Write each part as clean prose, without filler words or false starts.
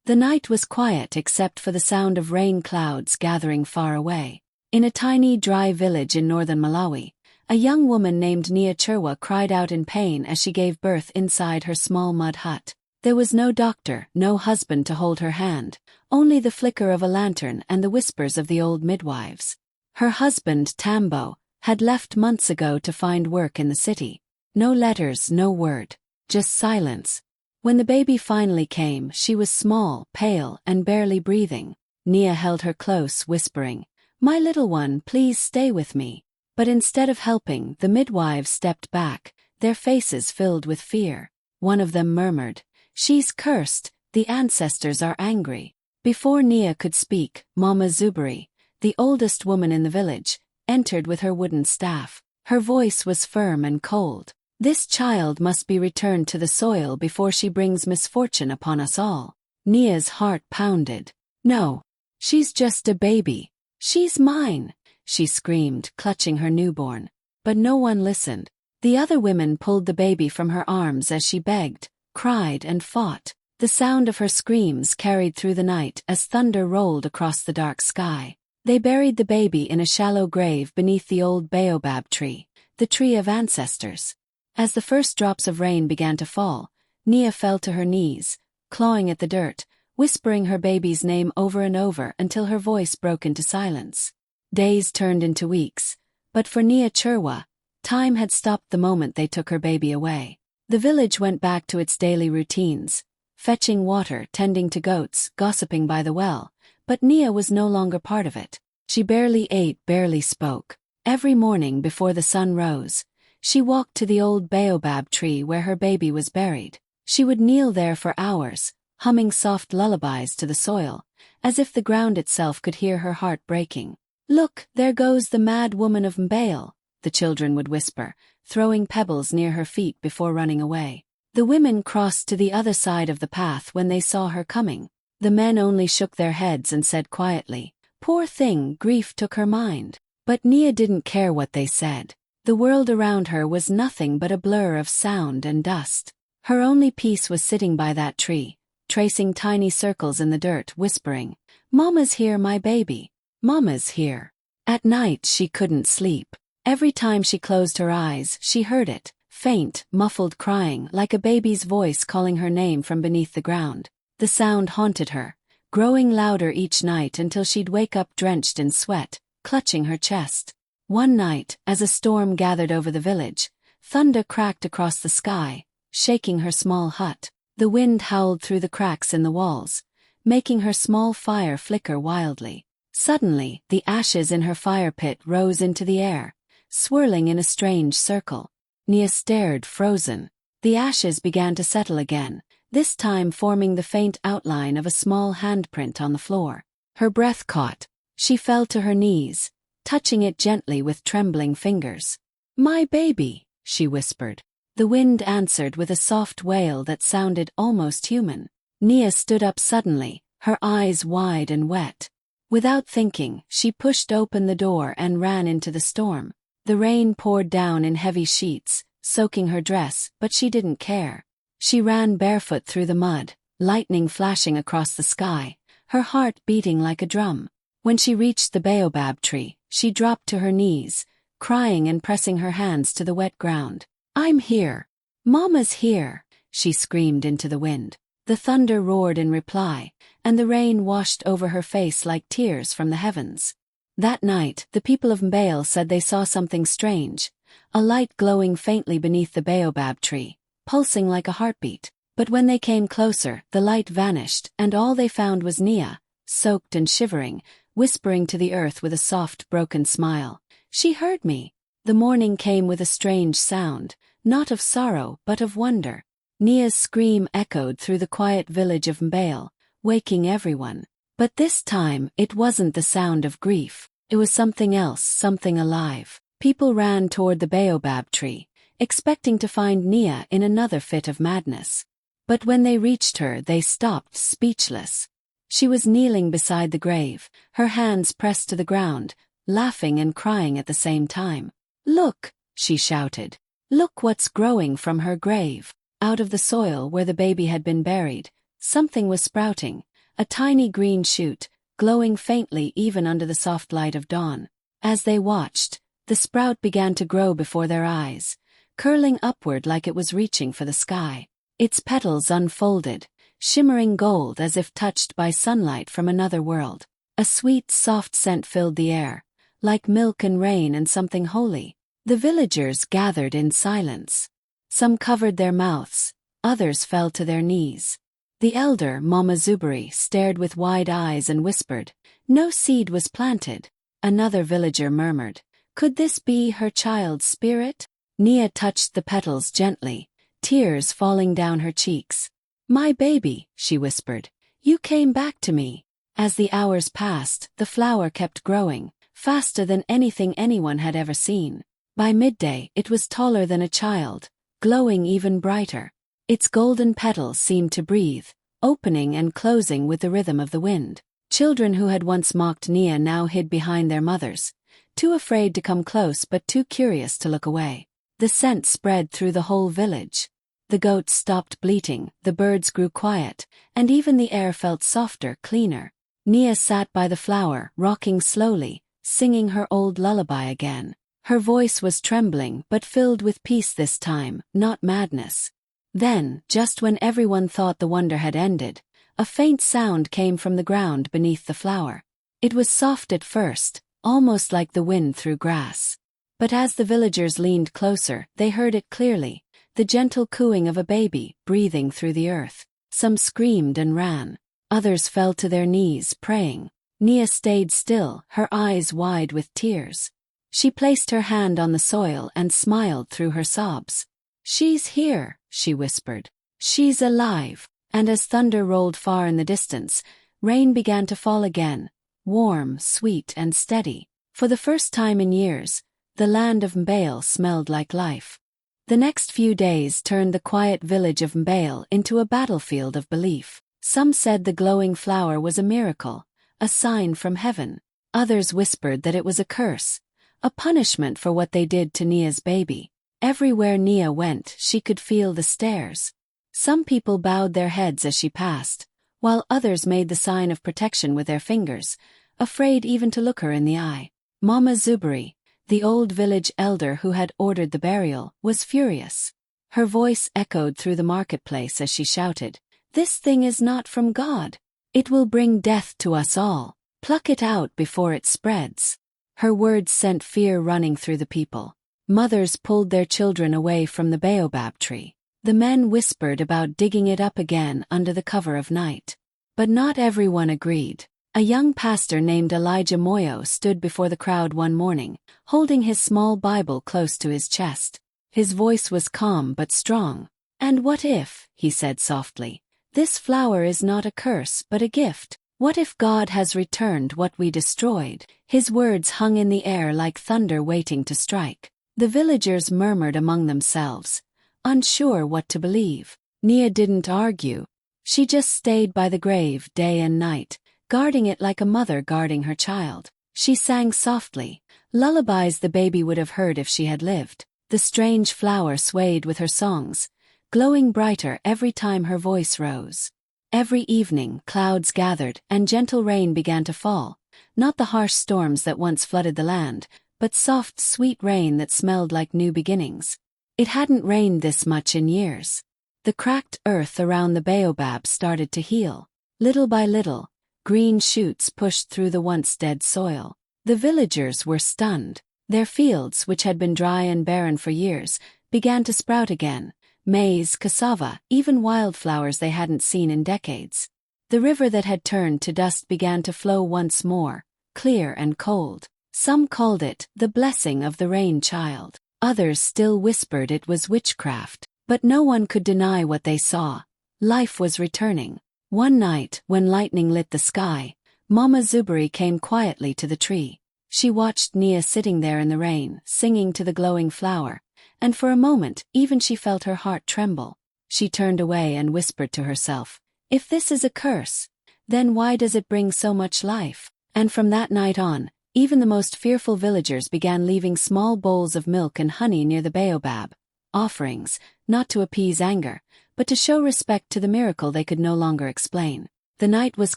The night was quiet except for the sound of rain clouds gathering far away. In a tiny, dry village in northern Malawi, a young woman named Nia Chirwa cried out in pain as she gave birth inside her small mud hut. There was no doctor, no husband to hold her hand, only the flicker of a lantern and the whispers of the old midwives. Her husband, Tambo, had left months ago to find work in the city. No letters, no word, just silence. When the baby finally came, she was small, pale, and barely breathing. Nia held her close, whispering, "My little one, please stay with me." But instead of helping, the midwives stepped back, their faces filled with fear. One of them murmured, "She's cursed, the ancestors are angry." Before Nia could speak, Mama Zuberi, the oldest woman in the village, entered with her wooden staff. Her voice was firm and cold. "This child must be returned to the soil before she brings misfortune upon us all." Nia's heart pounded. "No, she's just a baby. She's mine," she screamed, clutching her newborn. But no one listened. The other women pulled the baby from her arms as she begged, cried, and fought. The sound of her screams carried through the night as thunder rolled across the dark sky. They buried the baby in a shallow grave beneath the old baobab tree, the tree of ancestors. As the first drops of rain began to fall, Nia fell to her knees, clawing at the dirt, whispering her baby's name over and over until her voice broke into silence. Days turned into weeks, but for Nia Chirwa, time had stopped the moment they took her baby away. The village went back to its daily routines, fetching water, tending to goats, gossiping by the well, but Nia was no longer part of it. She barely ate, barely spoke. Every morning before the sun rose, she walked to the old baobab tree where her baby was buried. She would kneel there for hours, humming soft lullabies to the soil, as if the ground itself could hear her heart breaking. "Look, there goes the mad woman of Mbale," the children would whisper, throwing pebbles near her feet before running away. The women crossed to the other side of the path when they saw her coming. The men only shook their heads and said quietly, "Poor thing, grief took her mind." But Nia didn't care what they said. The world around her was nothing but a blur of sound and dust. Her only peace was sitting by that tree, tracing tiny circles in the dirt, whispering, "Mama's here, my baby. Mama's here." At night she couldn't sleep. Every time she closed her eyes, she heard it, faint, muffled crying, like a baby's voice calling her name from beneath the ground. The sound haunted her, growing louder each night until she'd wake up drenched in sweat, clutching her chest. One night, as a storm gathered over the village, thunder cracked across the sky, shaking her small hut. The wind howled through the cracks in the walls, making her small fire flicker wildly. Suddenly, the ashes in her fire pit rose into the air, swirling in a strange circle. Nia stared, frozen. The ashes began to settle again, this time forming the faint outline of a small handprint on the floor. Her breath caught. She fell to her knees, touching it gently with trembling fingers. "My baby," she whispered. The wind answered with a soft wail that sounded almost human. Nia stood up suddenly, her eyes wide and wet. Without thinking, she pushed open the door and ran into the storm. The rain poured down in heavy sheets, soaking her dress, but she didn't care. She ran barefoot through the mud, lightning flashing across the sky, her heart beating like a drum. When she reached the baobab tree, she dropped to her knees, crying and pressing her hands to the wet ground. "I'm here. Mama's here," she screamed into the wind. The thunder roared in reply, and the rain washed over her face like tears from the heavens. That night, the people of Mbale said they saw something strange, a light glowing faintly beneath the baobab tree, pulsing like a heartbeat. But when they came closer, the light vanished, and all they found was Nia, soaked and shivering, whispering to the earth with a soft, broken smile. "She heard me." The morning came with a strange sound, not of sorrow but of wonder. Nia's scream echoed through the quiet village of Mbale, waking everyone. But this time, it wasn't the sound of grief. It was something else, something alive. People ran toward the baobab tree, expecting to find Nia in another fit of madness. But when they reached her, they stopped, speechless. She was kneeling beside the grave, her hands pressed to the ground, laughing and crying at the same time. "Look," she shouted. "Look what's growing from her grave." Out of the soil where the baby had been buried, something was sprouting, a tiny green shoot, glowing faintly even under the soft light of dawn. As they watched, the sprout began to grow before their eyes, curling upward like it was reaching for the sky. Its petals unfolded, shimmering gold as if touched by sunlight from another world. A sweet, soft scent filled the air, like milk and rain and something holy. The villagers gathered in silence. Some covered their mouths, others fell to their knees. The elder, Mama Zuberi, stared with wide eyes and whispered, "No seed was planted." Another villager murmured, "Could this be her child's spirit?" Nia touched the petals gently, tears falling down her cheeks. "My baby," she whispered, "you came back to me." As the hours passed, the flower kept growing, faster than anything anyone had ever seen. By midday, it was taller than a child, glowing even brighter. Its golden petals seemed to breathe, opening and closing with the rhythm of the wind. Children who had once mocked Nia now hid behind their mothers, too afraid to come close but too curious to look away. The scent spread through the whole village. The goats stopped bleating, the birds grew quiet, and even the air felt softer, cleaner. Nia sat by the flower, rocking slowly, singing her old lullaby again. Her voice was trembling but filled with peace this time, not madness. Then, just when everyone thought the wonder had ended, a faint sound came from the ground beneath the flower. It was soft at first, almost like the wind through grass. But as the villagers leaned closer, they heard it clearly, the gentle cooing of a baby breathing through the earth. Some screamed and ran. Others fell to their knees, praying. Nia stayed still, her eyes wide with tears. She placed her hand on the soil and smiled through her sobs. "She's here," she whispered. "She's alive." And as thunder rolled far in the distance, rain began to fall again, warm, sweet, and steady. For the first time in years, the land of Mbale smelled like life. The next few days turned the quiet village of Mbale into a battlefield of belief. Some said the glowing flower was a miracle, a sign from heaven. Others whispered that it was a curse, a punishment for what they did to Nia's baby. Everywhere Nia went, she could feel the stares. Some people bowed their heads as she passed, while others made the sign of protection with their fingers, afraid even to look her in the eye. Mama Zuberi, the old village elder who had ordered the burial, was furious. Her voice echoed through the marketplace as she shouted, "This thing is not from God. It will bring death to us all. Pluck it out before it spreads." Her words sent fear running through the people. Mothers pulled their children away from the baobab tree. The men whispered about digging it up again under the cover of night. But not everyone agreed. A young pastor named Elijah Moyo stood before the crowd one morning, holding his small Bible close to his chest. His voice was calm but strong. "And what if," he said softly, "this flower is not a curse but a gift? What if God has returned what we destroyed?" His words hung in the air like thunder waiting to strike. The villagers murmured among themselves, unsure what to believe. Nia didn't argue. She just stayed by the grave day and night, guarding it like a mother guarding her child. She sang softly, lullabies the baby would have heard if she had lived. The strange flower swayed with her songs, glowing brighter every time her voice rose. Every evening, clouds gathered and gentle rain began to fall, not the harsh storms that once flooded the land, but soft, sweet rain that smelled like new beginnings. It hadn't rained this much in years. The cracked earth around the baobab started to heal. Little by little, green shoots pushed through the once dead soil. The villagers were stunned. Their fields, which had been dry and barren for years, began to sprout again. Maize, cassava, even wildflowers they hadn't seen in decades. The river that had turned to dust began to flow once more, clear and cold. Some called it the blessing of the rain child. Others still whispered it was witchcraft. But no one could deny what they saw. Life was returning. One night, when lightning lit the sky, Mama Zuberi came quietly to the tree. She watched Nia sitting there in the rain, singing to the glowing flower, and for a moment even she felt her heart tremble. She turned away and whispered to herself, "If this is a curse, then why does it bring so much life?" And from that night on, even the most fearful villagers began leaving small bowls of milk and honey near the baobab, offerings, not to appease anger, but to show respect to the miracle they could no longer explain. The night was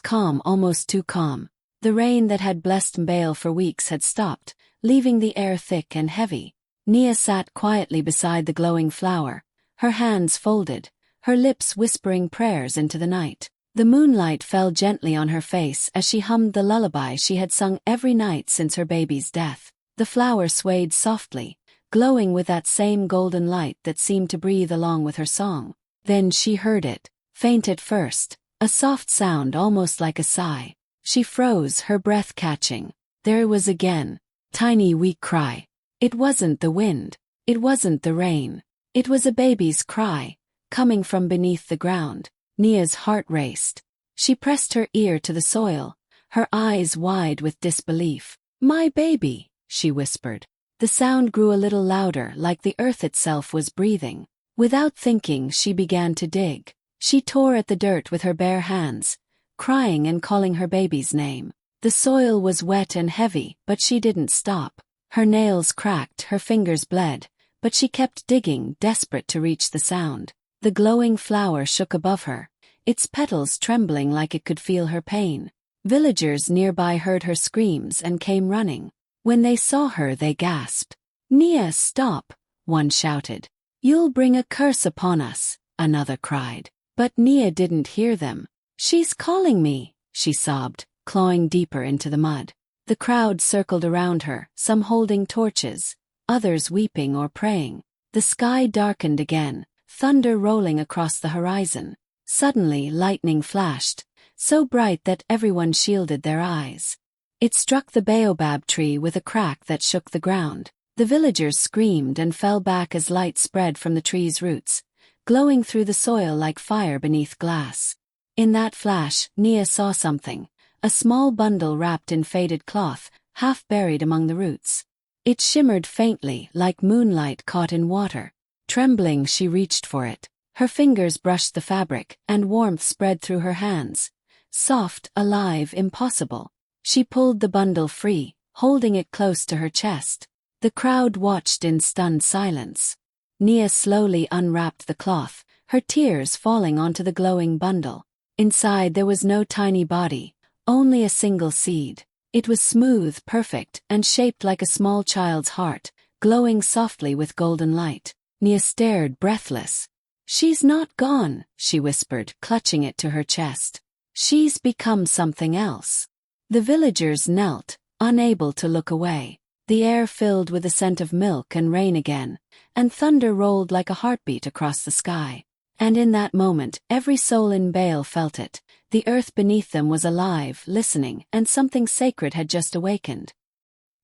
calm, almost too calm. The rain that had blessed Mbale for weeks had stopped, leaving the air thick and heavy. Nia sat quietly beside the glowing flower, her hands folded, her lips whispering prayers into the night. The moonlight fell gently on her face as she hummed the lullaby she had sung every night since her baby's death. The flower swayed softly, glowing with that same golden light that seemed to breathe along with her song. Then she heard it, faint at first, a soft sound almost like a sigh. She froze, her breath catching. There it was again, tiny weak cry. It wasn't the wind, it wasn't the rain. It was a baby's cry, coming from beneath the ground. Nia's heart raced. She pressed her ear to the soil, her eyes wide with disbelief. "My baby," she whispered. The sound grew a little louder, like the earth itself was breathing. Without thinking, she began to dig. She tore at the dirt with her bare hands, crying and calling her baby's name. The soil was wet and heavy, but she didn't stop. Her nails cracked, her fingers bled, but she kept digging, desperate to reach the sound. The glowing flower shook above her, its petals trembling like it could feel her pain. Villagers nearby heard her screams and came running. When they saw her, they gasped. "Nia, stop," one shouted. "You'll bring a curse upon us," another cried. But Nia didn't hear them. "She's calling me," she sobbed, clawing deeper into the mud. The crowd circled around her, some holding torches, others weeping or praying. The sky darkened again, thunder rolling across the horizon. Suddenly lightning flashed, so bright that everyone shielded their eyes. It struck the baobab tree with a crack that shook the ground. The villagers screamed and fell back as light spread from the tree's roots, glowing through the soil like fire beneath glass. In that flash, Nia saw something, a small bundle wrapped in faded cloth, half buried among the roots. It shimmered faintly, like moonlight caught in water. Trembling, she reached for it. Her fingers brushed the fabric, and warmth spread through her hands. Soft, alive, impossible. She pulled the bundle free, holding it close to her chest. The crowd watched in stunned silence. Nia slowly unwrapped the cloth, her tears falling onto the glowing bundle. Inside there was no tiny body, only a single seed. It was smooth, perfect, and shaped like a small child's heart, glowing softly with golden light. Nia stared, breathless. "She's not gone," she whispered, clutching it to her chest. "She's become something else." The villagers knelt, unable to look away. The air filled with the scent of milk and rain again, and thunder rolled like a heartbeat across the sky. And in that moment, every soul in Bale felt it. The earth beneath them was alive, listening, and something sacred had just awakened.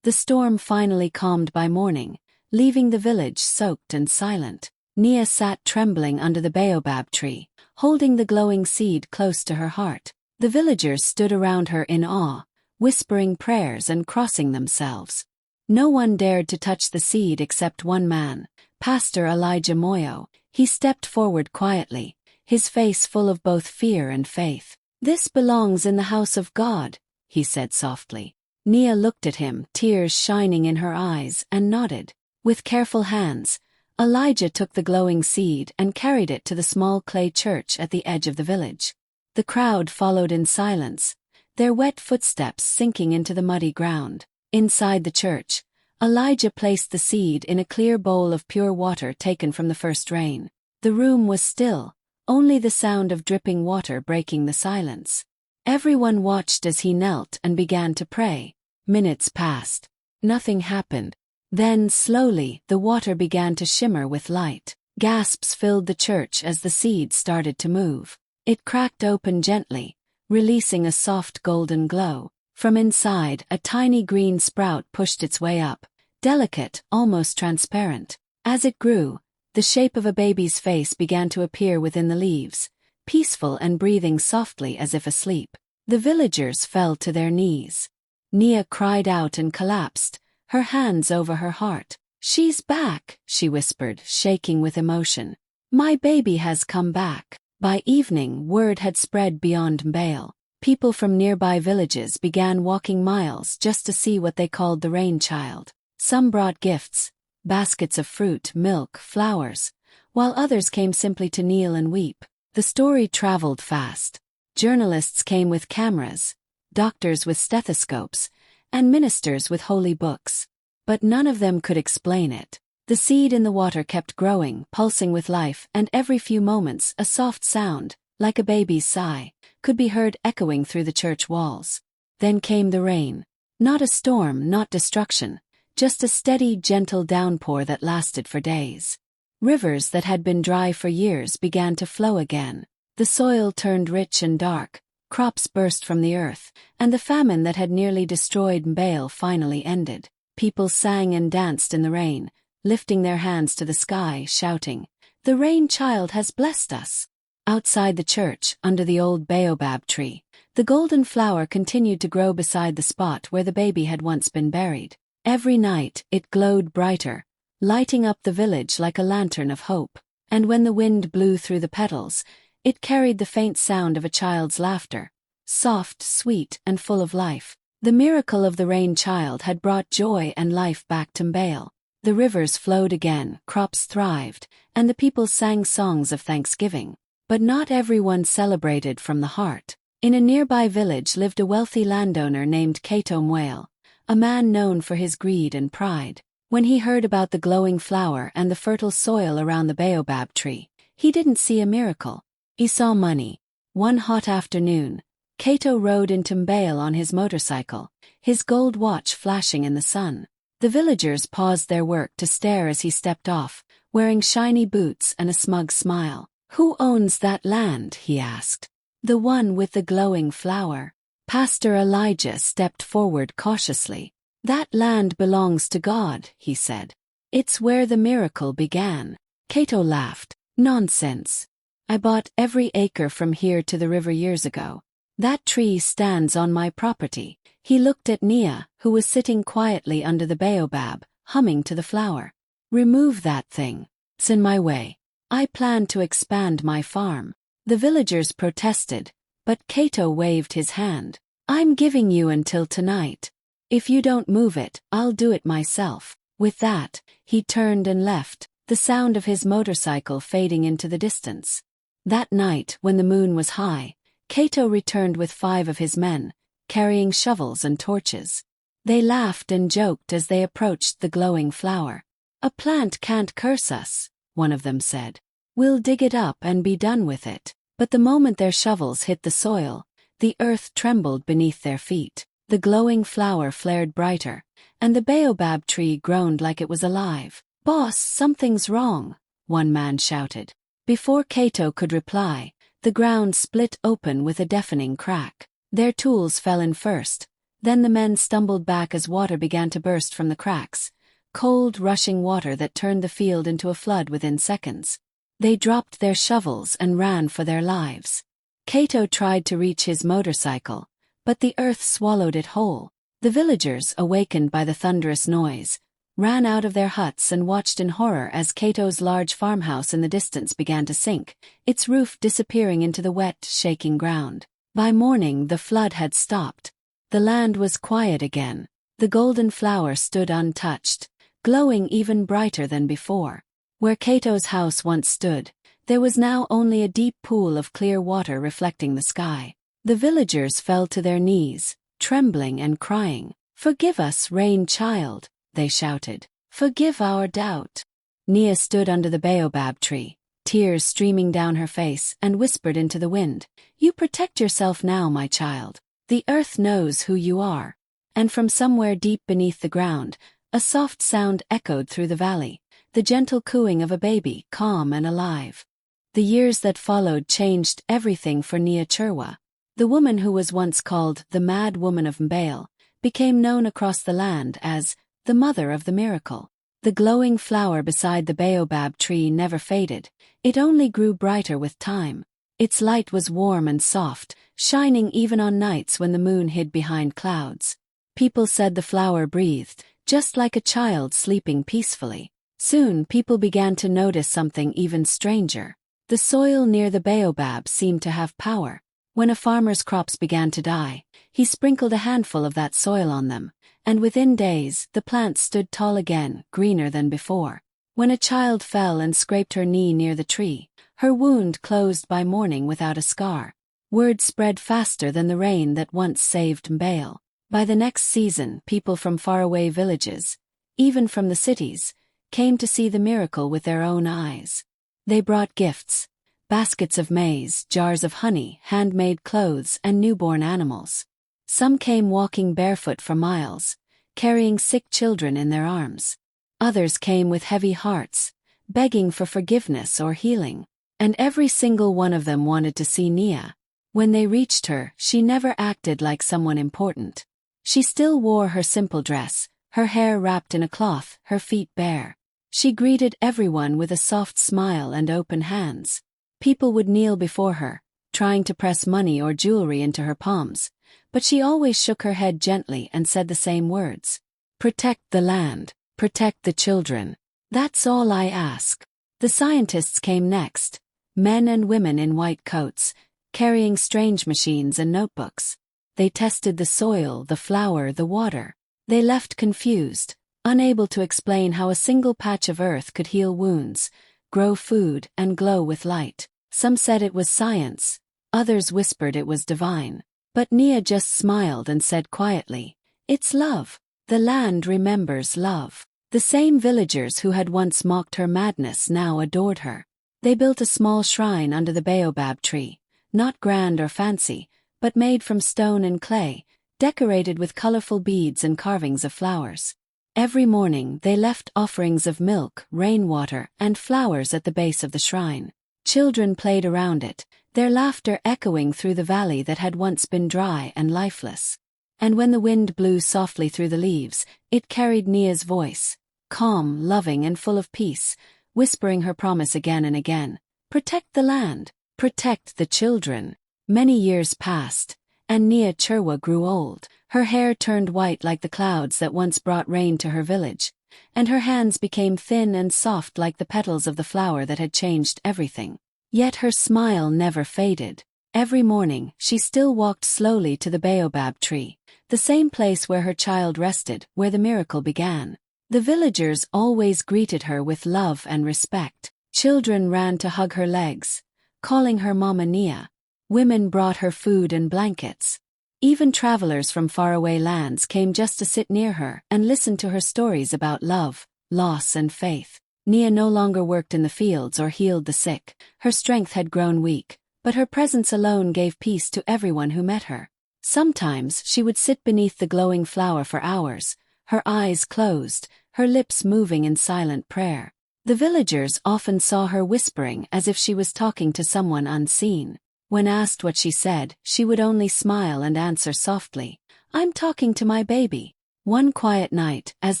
The storm finally calmed by morning, leaving the village soaked and silent. Nia sat trembling under the baobab tree, holding the glowing seed close to her heart. The villagers stood around her in awe, whispering prayers and crossing themselves. No one dared to touch the seed except one man, Pastor Elijah Moyo. He stepped forward quietly, his face full of both fear and faith. "This belongs in the house of God," he said softly. Nia looked at him, tears shining in her eyes, and nodded. With careful hands, Elijah took the glowing seed and carried it to the small clay church at the edge of the village. The crowd followed in silence, their wet footsteps sinking into the muddy ground. Inside the church, Elijah placed the seed in a clear bowl of pure water taken from the first rain. The room was still, only the sound of dripping water breaking the silence. Everyone watched as he knelt and began to pray. Minutes passed. Nothing happened. Then, slowly, the water began to shimmer with light. Gasps filled the church as the seed started to move. It cracked open gently, releasing a soft golden glow. From inside, a tiny green sprout pushed its way up, delicate, almost transparent. As it grew, the shape of a baby's face began to appear within the leaves, peaceful and breathing softly as if asleep. The villagers fell to their knees. Nia cried out and collapsed, her hands over her heart. "She's back," she whispered, shaking with emotion. "My baby has come back." By evening, word had spread beyond Mbale. People from nearby villages began walking miles just to see what they called the rain child. Some brought gifts, baskets of fruit, milk, flowers, while others came simply to kneel and weep. The story traveled fast. Journalists came with cameras, doctors with stethoscopes, and ministers with holy books. But none of them could explain it. The seed in the water kept growing, pulsing with life, and every few moments a soft sound, like a baby's sigh, could be heard echoing through the church walls. Then came the rain. Not a storm, not destruction, just a steady, gentle downpour that lasted for days. Rivers that had been dry for years began to flow again. The soil turned rich and dark, crops burst from the earth, and the famine that had nearly destroyed Mbale finally ended. People sang and danced in the rain, lifting their hands to the sky, shouting, "The rain child has blessed us." Outside the church, under the old baobab tree, the golden flower continued to grow beside the spot where the baby had once been buried. Every night, it glowed brighter, lighting up the village like a lantern of hope. And when the wind blew through the petals, it carried the faint sound of a child's laughter, soft, sweet, and full of life. The miracle of the rain child had brought joy and life back to Mbale. The rivers flowed again, crops thrived, and the people sang songs of thanksgiving. But not everyone celebrated from the heart. In a nearby village lived a wealthy landowner named Cato Mwale, a man known for his greed and pride. When he heard about the glowing flower and the fertile soil around the baobab tree, he didn't see a miracle. He saw money. One hot afternoon, Cato rode into Mbale on his motorcycle, his gold watch flashing in the sun. The villagers paused their work to stare as he stepped off, wearing shiny boots and a smug smile. "Who owns that land?" he asked. "The one with the glowing flower." Pastor Elijah stepped forward cautiously. "That land belongs to God," he said. "It's where the miracle began." Cato laughed. "Nonsense. I bought every acre from here to the river years ago. That tree stands on my property." He looked at Nia, who was sitting quietly under the baobab, humming to the flower. "Remove that thing. It's in my way. I plan to expand my farm." The villagers protested, but Cato waved his hand. "I'm giving you until tonight. If you don't move it, I'll do it myself." With that, he turned and left, the sound of his motorcycle fading into the distance. That night, when the moon was high, Cato returned with 5 of his men, carrying shovels and torches. They laughed and joked as they approached the glowing flower. "A plant can't curse us," one of them said. "We'll dig it up and be done with it." But the moment their shovels hit the soil, the earth trembled beneath their feet. The glowing flower flared brighter, and the baobab tree groaned like it was alive. "Boss, something's wrong," one man shouted. Before Cato could reply, the ground split open with a deafening crack. Their tools fell in first, then the men stumbled back as water began to burst from the cracks, cold, rushing water that turned the field into a flood within seconds. They dropped their shovels and ran for their lives. Cato tried to reach his motorcycle, but the earth swallowed it whole. The villagers, awakened by the thunderous noise, ran out of their huts and watched in horror as Cato's large farmhouse in the distance began to sink, its roof disappearing into the wet, shaking ground. By morning the flood had stopped. The land was quiet again. The golden flower stood untouched, glowing even brighter than before. Where Cato's house once stood, there was now only a deep pool of clear water reflecting the sky. The villagers fell to their knees, trembling and crying. "Forgive us, rain child," they shouted. "Forgive our doubt." Nia stood under the baobab tree, tears streaming down her face, and whispered into the wind, "You protect yourself now, my child. The earth knows who you are." And from somewhere deep beneath the ground, a soft sound echoed through the valley, the gentle cooing of a baby, calm and alive. The years that followed changed everything for Nia Chirwa. The woman who was once called the Mad Woman of Mbale became known across the land as the Mother of the Miracle. The glowing flower beside the baobab tree never faded, it only grew brighter with time. Its light was warm and soft, shining even on nights when the moon hid behind clouds. People said the flower breathed, just like a child sleeping peacefully. Soon people began to notice something even stranger. The soil near the baobab seemed to have power. When a farmer's crops began to die, he sprinkled a handful of that soil on them, and within days the plant stood tall again, greener than before. When a child fell and scraped her knee near the tree, her wound closed by morning without a scar. Word spread faster than the rain that once saved Mbale. By the next season, people from faraway villages, even from the cities, came to see the miracle with their own eyes. They brought gifts, baskets of maize, jars of honey, handmade clothes, and newborn animals. Some came walking barefoot for miles, carrying sick children in their arms. Others came with heavy hearts, begging for forgiveness or healing. And every single one of them wanted to see Nia. When they reached her, she never acted like someone important. She still wore her simple dress, her hair wrapped in a cloth, her feet bare. She greeted everyone with a soft smile and open hands. People would kneel before her, trying to press money or jewelry into her palms, but she always shook her head gently and said the same words. "Protect the land, protect the children. That's all I ask." The scientists came next, men and women in white coats, carrying strange machines and notebooks. They tested the soil, the flower, the water. They left confused, unable to explain how a single patch of earth could heal wounds, grow food, and glow with light. Some said it was science, others whispered it was divine. But Nia just smiled and said quietly, "It's love. The land remembers love." The same villagers who had once mocked her madness now adored her. They built a small shrine under the baobab tree, not grand or fancy, but made from stone and clay, decorated with colorful beads and carvings of flowers. Every morning they left offerings of milk, rainwater, and flowers at the base of the shrine. Children played around it, their laughter echoing through the valley that had once been dry and lifeless. And when the wind blew softly through the leaves, it carried Nia's voice, calm, loving, and full of peace, whispering her promise again and again. Protect the land, protect the children. Many years passed, and Nia Chirwa grew old. Her hair turned white like the clouds that once brought rain to her village, and her hands became thin and soft like the petals of the flower that had changed everything. Yet her smile never faded. Every morning, she still walked slowly to the baobab tree, the same place where her child rested, where the miracle began. The villagers always greeted her with love and respect. Children ran to hug her legs, calling her Mama Nia. Women brought her food and blankets. Even travelers from faraway lands came just to sit near her and listen to her stories about love, loss, and faith. Nia no longer worked in the fields or healed the sick. Her strength had grown weak, but her presence alone gave peace to everyone who met her. Sometimes she would sit beneath the glowing flower for hours, her eyes closed, her lips moving in silent prayer. The villagers often saw her whispering as if she was talking to someone unseen. When asked what she said, she would only smile and answer softly, "I'm talking to my baby." One quiet night, as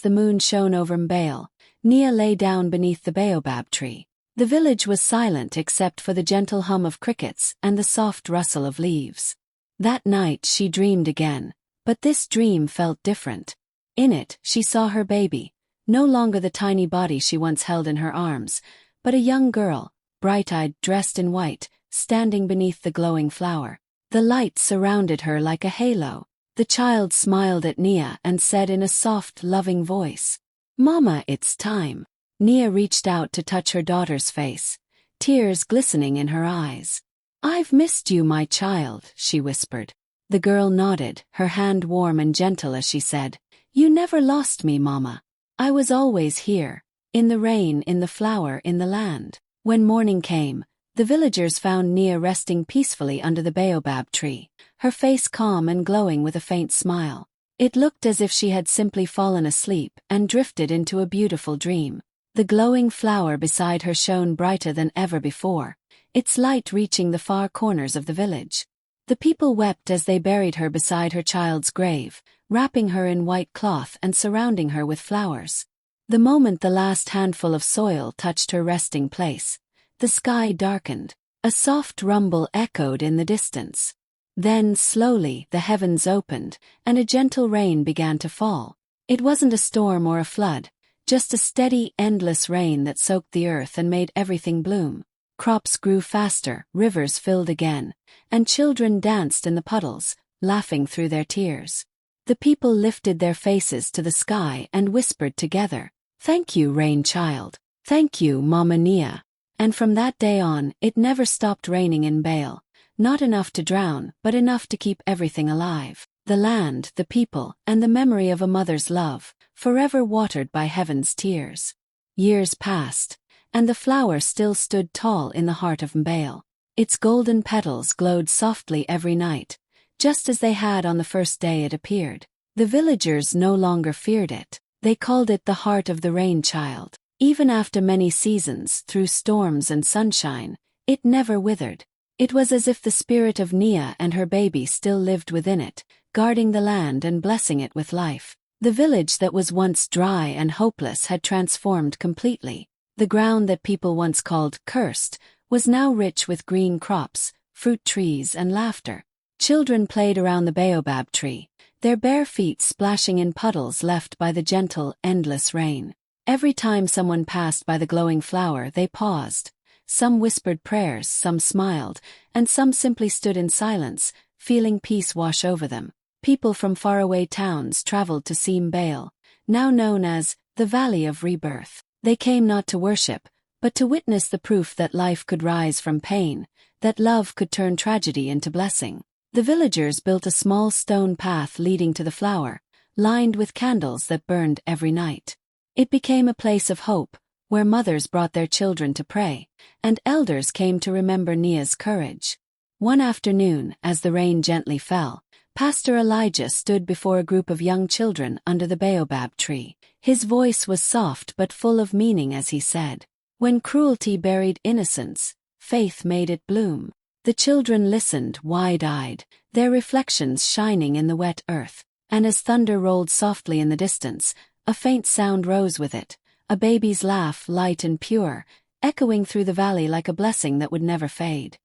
the moon shone over Mbale, Nia lay down beneath the baobab tree. The village was silent except for the gentle hum of crickets and the soft rustle of leaves. That night she dreamed again, but this dream felt different. In it, she saw her baby, no longer the tiny body she once held in her arms, but a young girl, bright-eyed, dressed in white, standing beneath the glowing flower. The light surrounded her like a halo. The child smiled at Nia and said in a soft, loving voice, "Mama, it's time." Nia reached out to touch her daughter's face, tears glistening in her eyes. "I've missed you, my child," she whispered. The girl nodded, her hand warm and gentle as she said, "You never lost me, Mama. I was always here, in the rain, in the flower, in the land." When morning came, the villagers found Nia resting peacefully under the baobab tree, her face calm and glowing with a faint smile. It looked as if she had simply fallen asleep and drifted into a beautiful dream. The glowing flower beside her shone brighter than ever before, its light reaching the far corners of the village. The people wept as they buried her beside her child's grave, wrapping her in white cloth and surrounding her with flowers. The moment the last handful of soil touched her resting place, the sky darkened. A soft rumble echoed in the distance. Then, slowly, the heavens opened, and a gentle rain began to fall. It wasn't a storm or a flood, just a steady, endless rain that soaked the earth and made everything bloom. Crops grew faster, rivers filled again, and children danced in the puddles, laughing through their tears. The people lifted their faces to the sky and whispered together, "Thank you, rain child. Thank you, Mama Nia." And from that day on, it never stopped raining in Bale, Not enough to drown, but enough to keep everything alive. The land, the people, and the memory of a mother's love, forever watered by heaven's tears. Years passed, and the flower still stood tall in the heart of Mbale. Its golden petals glowed softly every night, just as they had on the first day it appeared. The villagers no longer feared it. They called it the heart of the rain child. Even after many seasons, through storms and sunshine, it never withered. It was as if the spirit of Nia and her baby still lived within it, guarding the land and blessing it with life. The village that was once dry and hopeless had transformed completely. The ground that people once called cursed was now rich with green crops, fruit trees, and laughter. Children played around the baobab tree, their bare feet splashing in puddles left by the gentle, endless rain. Every time someone passed by the glowing flower, they paused. Some whispered prayers, some smiled, and some simply stood in silence, feeling peace wash over them. People from faraway towns traveled to see Mbale, now known as the Valley of Rebirth. They came not to worship, but to witness the proof that life could rise from pain, that love could turn tragedy into blessing. The villagers built a small stone path leading to the flower, lined with candles that burned every night. It became a place of hope, where mothers brought their children to pray, and elders came to remember Nia's courage. One afternoon, as the rain gently fell, Pastor Elijah stood before a group of young children under the baobab tree. His voice was soft but full of meaning as he said, "When cruelty buried innocence, faith made it bloom." The children listened, wide-eyed, their reflections shining in the wet earth. And as thunder rolled softly in the distance, a faint sound rose with it, a baby's laugh, light and pure, echoing through the valley like a blessing that would never fade.